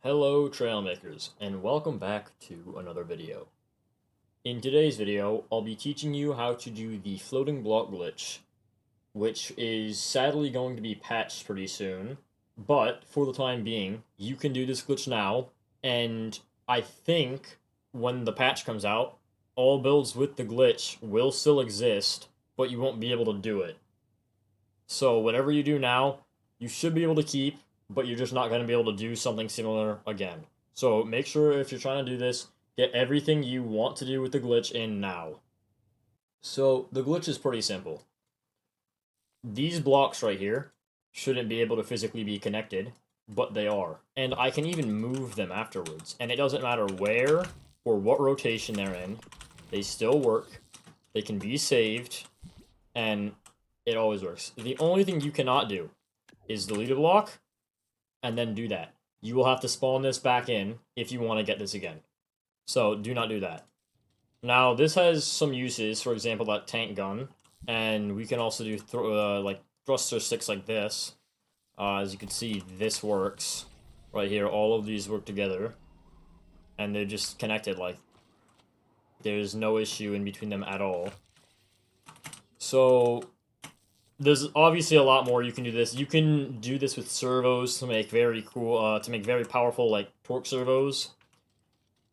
Hello Trailmakers, and welcome back to another video. In today's video, I'll be teaching you how to do the floating block glitch, which is sadly going to be patched pretty soon, but for the time being, you can do this glitch now, and I think when the patch comes out, all builds with the glitch will still exist, but you won't be able to do it. So whatever you do now, you should be able to keep, but you're just not going to be able to do something similar again. So make sure if you're trying to do this, get everything you want to do with the glitch in now. So the glitch is pretty simple. These blocks right here shouldn't be able to physically be connected, but they are. And I can even move them afterwards. And it doesn't matter where or what rotation they're in, they still work. They can be saved, and it always works. The only thing you cannot do is delete a block and then do that. You will have to spawn this back in if you want to get this again. So do not do that. Now this has some uses, for example that tank gun, and we can also do like thruster sticks like this. As you can see, this works right here. All of these work together, and they're just connected. Like there's no issue in between them at all. So there's obviously a lot more you can do this. You can do this with servos to make very cool, to make very powerful like torque servos,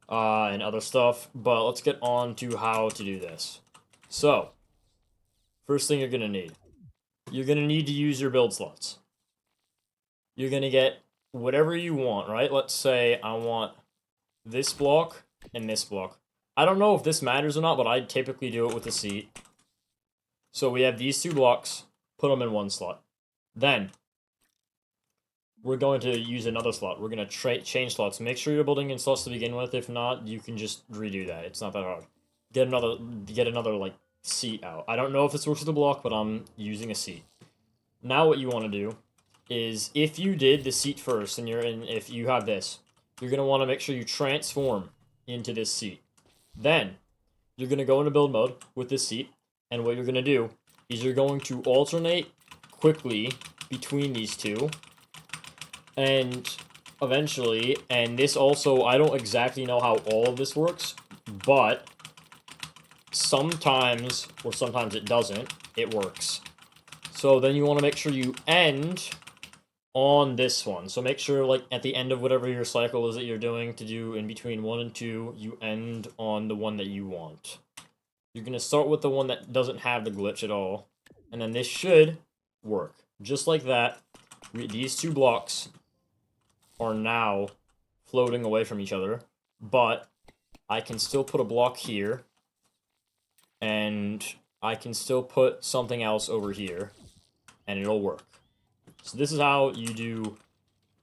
and other stuff. But let's get on to how to do this. So, first thing you're gonna need to use your build slots. You're gonna get whatever you want, right? Let's say I want this block and this block. I don't know if this matters or not, but I typically do it with a seat. So we have these two blocks, put them in one slot. Then, we're going to use another slot. We're going to change slots. Make sure you're building in slots to begin with. If not, you can just redo that. It's not that hard. Get another like seat out. I don't know if this works with the block, but I'm using a seat. Now what you want to do is if you did the seat first and if you have this, you're going to want to make sure you transform into this seat. Then you're going to go into build mode with this seat, and what you're going to do is you're going to alternate quickly between these two, and eventually, and this also, I don't exactly know how all of this works, but sometimes, or sometimes it doesn't, it works. So then you want to make sure you end on this one. So make sure, like, at the end of whatever your cycle is that you're doing to do in between 1 and 2, you end on the one that you want. You're going to start with the one that doesn't have the glitch at all, and then this should work. Just like that, these two blocks are now floating away from each other, but I can still put a block here, and I can still put something else over here, and it'll work. So this is how you do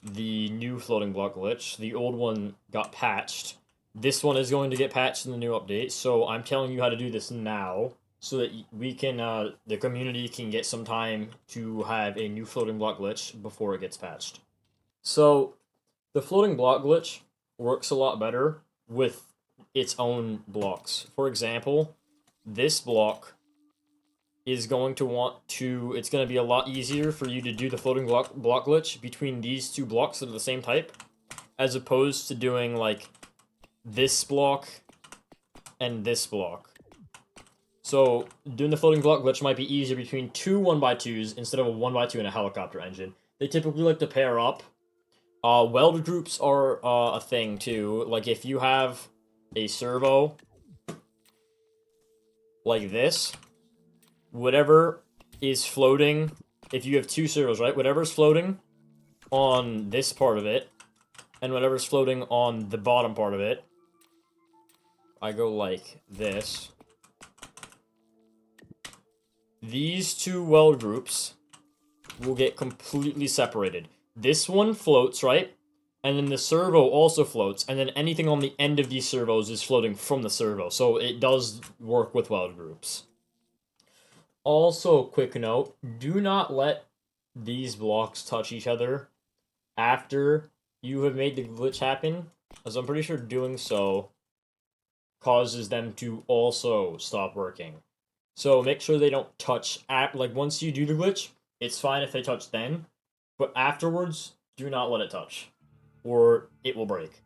the new floating block glitch. The old one got patched. This one is going to get patched in the new update, so I'm telling you how to do this now, so that we can, the community can get some time to have a new floating block glitch before it gets patched. So, the floating block glitch works a lot better with its own blocks. For example, this block is going to it's going to be a lot easier for you to do the floating block glitch between these two blocks that are the same type, as opposed to doing, like, this block and this block. So, doing the floating block glitch might be easier between two 1x2s instead of a 1x2 and a helicopter engine. They typically like to pair up. Weld groups are a thing too. Like if you have a servo like this, whatever is floating, if you have two servos, right? Whatever's floating on this part of it, and whatever's floating on the bottom part of it, I go like this. These two weld groups will get completely separated. This one floats, right? And then the servo also floats, and then anything on the end of these servos is floating from the servo, so it does work with weld groups. Also, quick note, do not let these blocks touch each other after you have made the glitch happen, as I'm pretty sure doing so causes them to also stop working. So make sure they don't touch like once you do the glitch, it's fine if they touch then, but afterwards, do not let it touch. or it will break.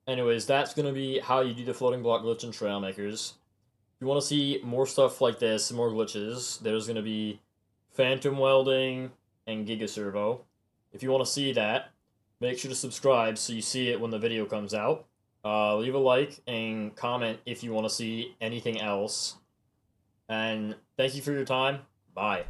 Anyways, that's going to be how you do the floating block glitch in Trailmakers. If you want to see more stuff like this, more glitches, there's going to be Phantom Welding and Giga Servo. If you want to see that, make sure to subscribe so you see it when the video comes out. Leave a like and comment if you want to see anything else. And thank you for your time. Bye.